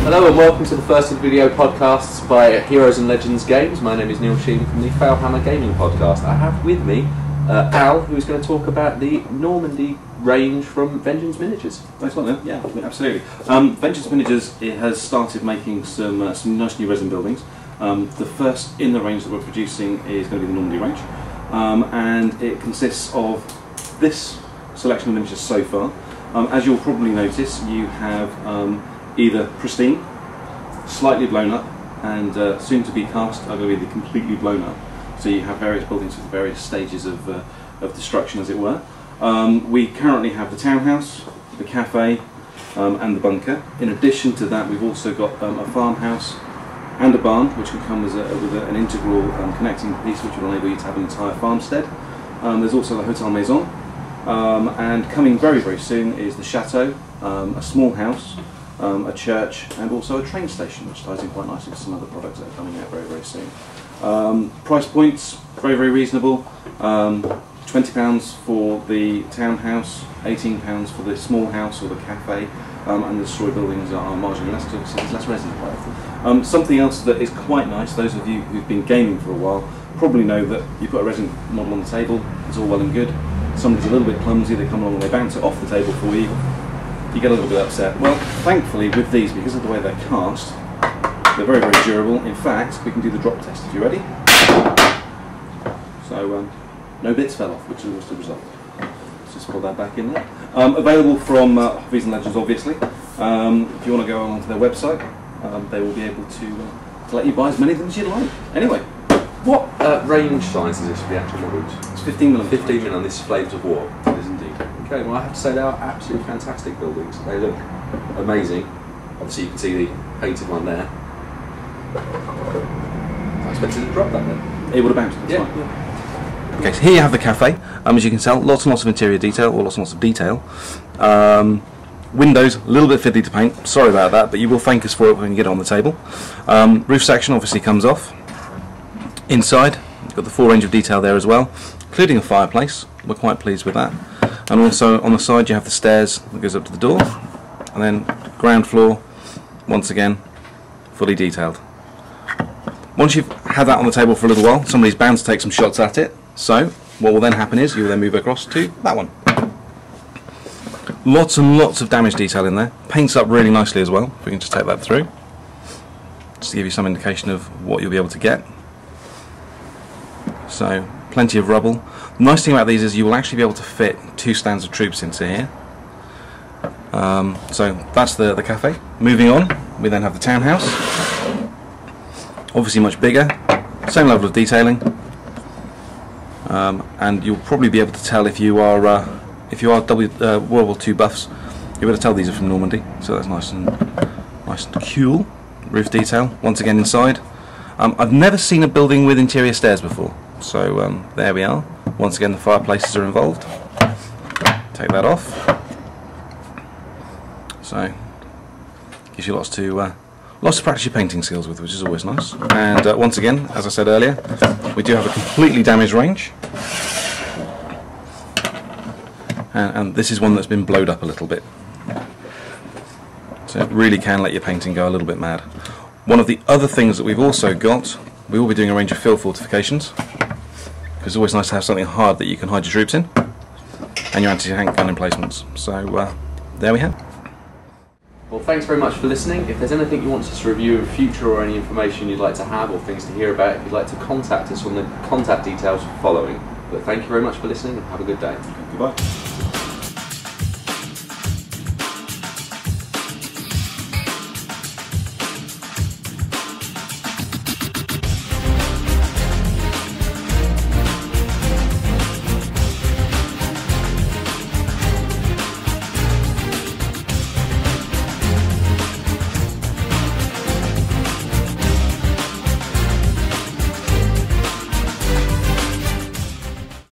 Hello and welcome to the first of the video podcasts by Heroes and Legends Games. My name is Neil Sheen from the Warhammer Gaming Podcast. I have with me Al, who is going to talk about the Normandy range from Vengeance Miniatures. Thanks a lot, Neil. Yeah, absolutely. Vengeance Miniatures has started making some nice new resin buildings. The first in the range that we're producing is going to be the Normandy range, and it consists of this selection of miniatures so far. As you'll probably notice, you have either pristine, slightly blown up, and soon to be cast are going to be the completely blown up. So you have various buildings with various stages of destruction, as it were. We currently have the townhouse, the cafe, and the bunker. In addition to that, we've also got a farmhouse and a barn, which can come with an integral connecting piece, which will enable you to have an entire farmstead. There's also the Hotel Maison, and coming very, very soon is the chateau, a small house, a church, and also a train station, which ties in quite nicely with some other products that are coming out very, very soon. Price points, very, very reasonable. £20 for the townhouse, £18 for the small house or the cafe, and the Surrey buildings are marginally less, so there's less resin quite often. Something else that is quite nice, those of you who've been gaming for a while probably know that you put a resin model on the table, it's all well and good. Somebody's a little bit clumsy, they come along and they bounce it off the table for you. You get a little bit upset. Well, thankfully with these, because of the way they're cast, they're very, very durable. In fact, we can do the drop test if you're ready. So, no bits fell off, which is the result. Let's just pull that back in there. Available from Hobbies and Legends, obviously. If you want to go onto their website, they will be able to let you buy as many of them as you'd like. Anyway. What range size is this for the actual models? It's 15mm. 15mm on this Flames of War. It is indeed. Okay, well I have to say they are absolutely fantastic buildings. They look amazing. Obviously you can see the painted one there. I expected to drop that then. It would have bounced, that's yeah, fine. Yeah. Okay, so here you have the cafe. As you can tell, lots and lots of interior detail, or lots and lots of detail. Windows, a little bit fiddly to paint, sorry about that, but you will thank us for it when you get it on the table. Roof section obviously comes off. Inside, you've got the full range of detail there as well, including a fireplace. We're quite pleased with that. And also on the side you have the stairs that goes up to the door, and then ground floor, once again, fully detailed. Once you've had that on the table for a little while, somebody's bound to take some shots at it, so what will then happen is you will then move across to that one. Lots and lots of damage detail in there, paints up really nicely as well, if we can just take that through, just to give you some indication of what you'll be able to get. So, plenty of rubble. The nice thing about these is you will actually be able to fit 2 stands of troops into here. So that's the cafe. Moving on, we then have the townhouse. Obviously much bigger, same level of detailing, and you'll probably be able to tell if you are World War II buffs. You'll be able to tell these are from Normandy. So that's nice and cool. Roof detail once again inside. I've never seen a building with interior stairs before. So there we are. Once again the fireplaces are involved. Take that off. So gives you lots to practice your painting skills with, which is always nice. And once again, as I said earlier, we do have a completely damaged range. And this is one that's been blowed up a little bit. So it really can let your painting go a little bit mad. One of the other things that we've also got, we will be doing a range of field fortifications, because it's always nice to have something hard that you can hide your troops in, and your anti-tank gun emplacements. So there we have. Well, thanks very much for listening. If there's anything you want us to review in future, or any information you'd like to have, or things to hear about, if you'd like to contact us on the contact details following. But thank you very much for listening, and have a good day. Goodbye.